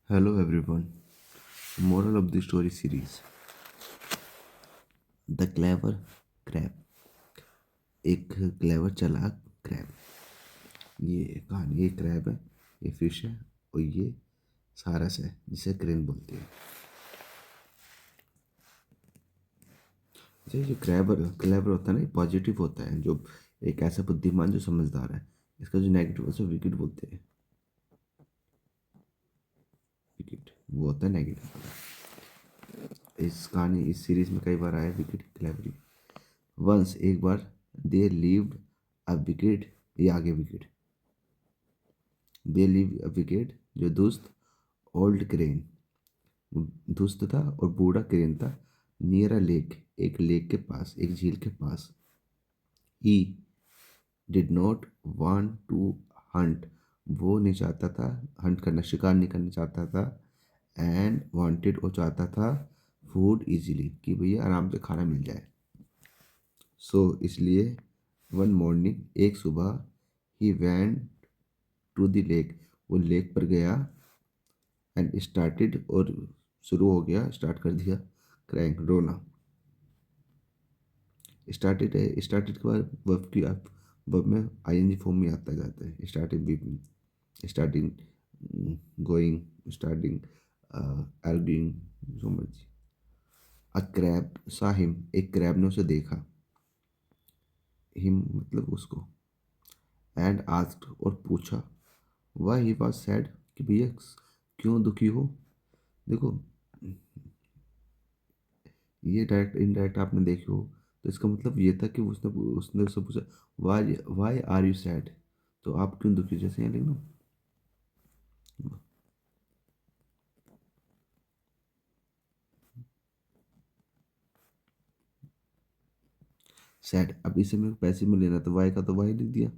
Hello everyone. Moral of the story series. The clever crab. एक clever चालाक crab. ये कहानी ये क्रैब है, ये फिश है और ये सारस है जिसे क्रेन बोलते हैं। जो क्रैबर क्लेवर होता है ना, पॉजिटिव होता है, जो एक ऐसा बुद्धिमान जो समझदार है। इसका जो नेगेटिव उसे विकेट बोलते हैं। विकेट वो होता है नेगेटिव वाला। इस सीरीज में कई बार आया विकेट क्लेवरी। वंस एक बार दे लिव्ड अ विकेट, ये आगे wicket. They live a wicket जो दुस्त ओल्ड क्रेन, दुस्त था और बूढ़ा क्रेन था। नियर अ लेक, एक लेक के पास, एक झील के पास। He did not want to hunt, वो नहीं चाहता था हंट करना, शिकार नहीं करना चाहता था। एंड वांटेड, वो चाहता था फूड इजीली, कि भैया आराम से खाना मिल जाए। सो इसलिए वन मॉर्निंग, एक सुबह, he went to the lake, वो लेक पर गया। एंड स्टार्टेड, और शुरू हो गया, स्टार्ट कर दिया क्रैंक रोना। स्टार्टेड के बाद वर्ब की वर्ब में आईएनजी फॉर्म में आता जाता है। Starting beeping, starting going, starting arguing, जो मर्जी। अ क्रैब सा हिम, एक क्रैब ने उसे देखा। हिम मतलब उसको। एंड आस्क्ड, और पूछा। वाई ही वॉज सैड, कि भैया क्यों दुखी हो। देखो, ये डायरेक्ट इनडायरेक्ट आपने देखी हो, तो इसका मतलब ये था कि उसने उसने उससे पूछा why why are you sad, तो आप क्यों दुखी, जैसे यहाँ लिखना सैड। अब इसे मेरे को पैसे में लेना, तो वाई का तो वाई लिख दिया।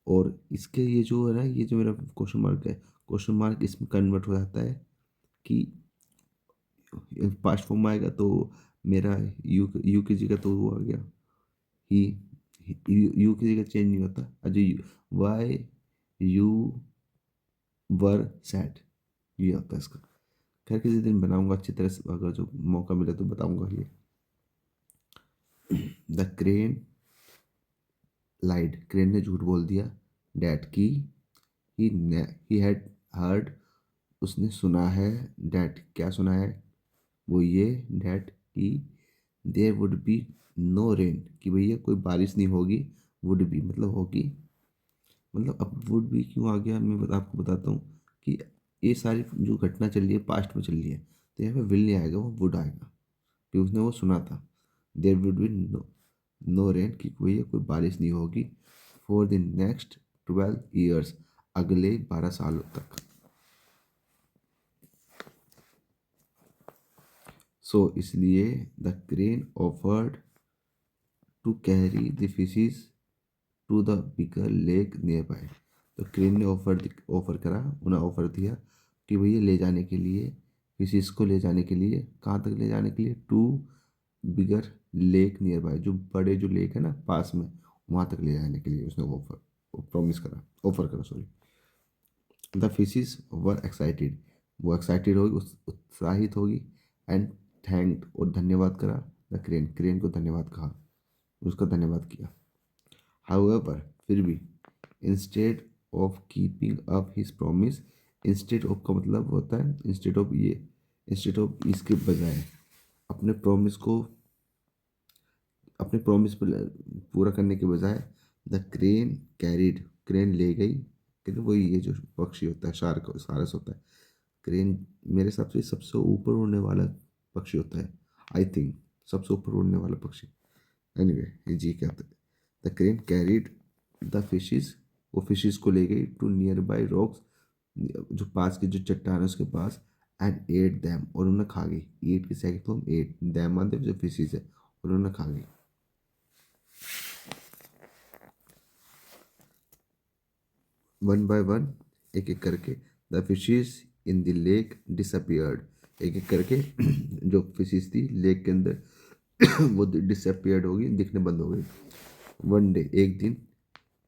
और इसके ये जो है ना, ये जो मेरा क्वेश्चन मार्क है, क्वेश्चन मार्क इसमें कन्वर्ट हो जाता है कि पास्ट फॉर्म में आएगा तो मेरा यू की जगह तो वो आ गया ही। यू की जगह चेंज नहीं होता, Ajay why you were sad, ये होता है इसका। खैर किसी दिन बनाऊंगा अच्छी तरह से, अगर जो मौका मिले तो बताऊंगा ये। द क्रेन लाइड, क्रेन ने झूठ बोल दिया। डैट की ही हैड हर्ड, उसने सुना है। डैट क्या सुना है, वो ये, डैट की there would be no rain, कि भैया कोई बारिश नहीं होगी। वुड बी मतलब होगी। मतलब अब वुड बी क्यों आ गया, मैं आपको बताता हूँ कि ये सारी जो घटना चल रही है पास्ट में चल रही है, तो यहाँ पे विल नहीं आएगा, वो वुड आएगा, कि उसने वो सुना था। There would be no rain, कि कोई बारिश नहीं होगी। फॉर द नेक्स्ट 12 ईयर्स, अगले 12 सालों तक। सो इसलिए the crane offered to carry the fishes to the bigger lake nearby, तो क्रेन ने ऑफर करा, उन्हें ऑफर दिया कि भैया ले जाने के लिए, फिशेज को ले जाने के लिए, कहाँ तक ले जाने के लिए, to bigger lake nearby, जो बड़े जो लेक है ना पास में, वहाँ तक ले जाने के लिए उसने प्रॉमिस करा, ऑफर करा sorry. The fishes were excited, वो एक्साइटेड होगी, उत्साहित होगी। एंड थैंक्ड, और धन्यवाद करा। द क्रेन, क्रेन को धन्यवाद कहा, उसका धन्यवाद किया। हाउएवर, फिर भी, instead of keeping up his promise, instead of का मतलब होता है इंस्टेड ऑफ ये, इंस्टेड ऑफ इसके बजाय, अपने प्रॉमिस को, अपने प्रॉमिस पूरा करने के बजाय, द क्रेन कैरिड, क्रेन ले गई। क्रेन वही ये जो पक्षी होता है, शार्क सारस होता है। क्रेन मेरे हिसाब से सबसे ऊपर उड़ने वाला पक्षी होता है, आई थिंक सबसे ऊपर उड़ने वाला पक्षी। एनीवे ये जी क्या होता है। The crane carried the fishes, वो फिशेज को ले गई टू नियर बाई रॉक्स, जो पास की जो चट्टान है उसके पास। एंड एट दैम, और उन्हें खा गई। ईट की सेकंड फॉर्म एट, दैम मानते जो फिशेज है, और उन्हें खा गई। वन बाय वन, एक एक करके, the fishes in the lake disappeared, एक एक करके जो फिशेज थी लेक के अंदर वो डिसअपियर्ड हो गई, दिखने बंद हो गई। वन डे, एक दिन,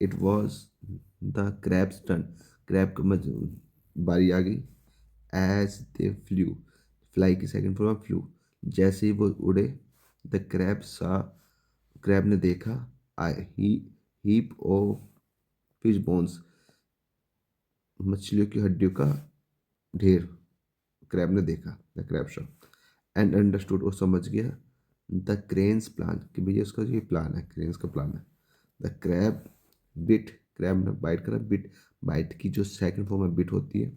it was the crabs turn, crab की बारी आ गई। एज दे फ्लू, फ्लाई की सेकंड फॉर्म है फ्लू, जैसे ही वो उड़े, द क्रैब सा, क्रैब ने देखा, आई हीप ऑफ फिश बोन्स, मछलियों की हड्डियों का ढेर, क्रैब ने देखा, the crab Shaw, and understood, और समझ गया, द क्रेन्स प्लान, कि भैया उसका ये प्लान है, क्रेन्स का प्लान है। द क्रैब बिट, क्रैब ने बाइट करा, बिट, बाइट की जो सेकंड फॉर्म में बिट होती है,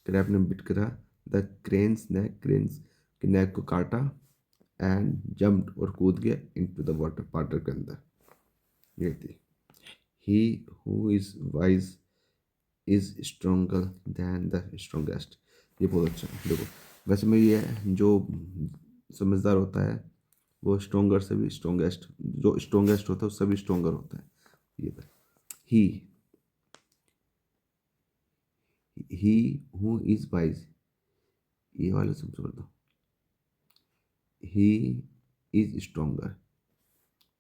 क्रैब ने बिट करा, द क्रेन्स नेक, क्रेन्स के नेक को काटा, एंड जम्प्ड, और कूद गया इनटू द वाटर, वाटर के अंदर। ये थी, he who is wise is stronger than the strongest. ये बहुत अच्छा है। देखो वैसे में ये है, जो समझदार होता है वो स्ट्रोंगर से भी स्ट्रोंगेस्ट, जो स्ट्रोंगेस्ट होता है उससे भी स्ट्रोंगर होता है। ये ही ही हु इज वाइज, ये वाले समझ कर दो, he is stronger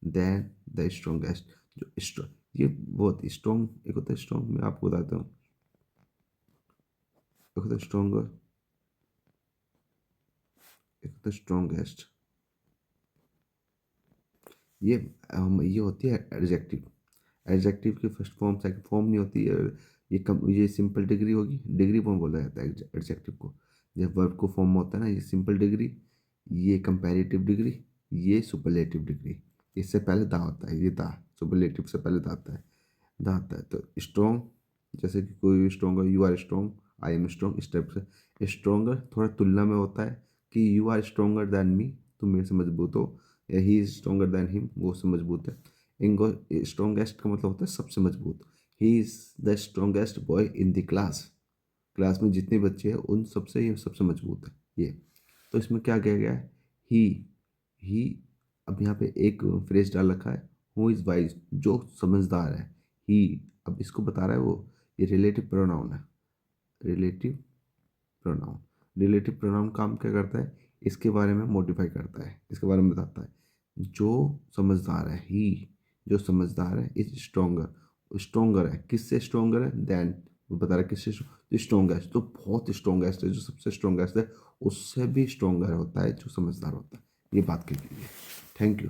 then the strongest, जो स्ट्रॉन्ग, ये बहुत स्ट्रॉन्ग, एक होता है स्ट्रॉन्ग, मैं आपको बताता हूँ, एक होता है स्ट्रोंगर, एक होता है स्ट्रोंगेस्ट। ये ये होती है एडजेक्टिव, एडजेक्टिव की फर्स्ट फॉर्म सेकंड फॉर्म नहीं होती है, ये कम, ये सिंपल डिग्री होगी, डिग्री फॉर्म बोला जाता है एडजेक्टिव को। जब वर्ब को फॉर्म होता है ना, ये सिंपल डिग्री, ये कंपैरेटिव डिग्री, ये सुपरलेटिव डिग्री। इससे पहले दा होता है, ये दा, सुपरलेटिव से पहले दा आता है, दा आता है। तो स्ट्रॉन्ग, जैसे कि कोई stronger, you are strong, I am strong, इस टाइप से। स्ट्रॉन्गर थोड़ा तुलना में होता है कि you are stronger than me, तुम मेरे से मजबूत हो, या he is stronger than him, वो उससे मजबूत है। इंगो, स्ट्रॉन्गेस्ट का मतलब होता है सबसे मजबूत। He is the strongest boy in the class, class में जितने बच्चे हैं उन सबसे ये सबसे मजबूत है ये। तो इसमें क्या किया गया है, ही, अब यहाँ पे एक फ्रेज डाल रखा है, हु इज़ वाइज, जो समझदार है, ही, अब इसको बता रहा है वो, ये रिलेटिव प्रोनाउन है, रिलेटिव प्रोनाउन। रिलेटिव प्रोनाउन काम क्या करता है, इसके बारे में मोडिफाई करता है, इसके बारे में बताता है। जो समझदार है, ही, जो समझदार है, इज स्ट्रोंगर, स्ट्रोंगर है, किससे स्ट्रोंगर है, देन, वो बता रहा है किससे, जो स्ट्रोंगेस्ट, तो बहुत स्ट्रोंगेस्ट है, जो सबसे स्ट्रोंगेस्ट है, उससे भी स्ट्रोंगर होता है जो समझदार होता है। ये बात की गई है। Thank you.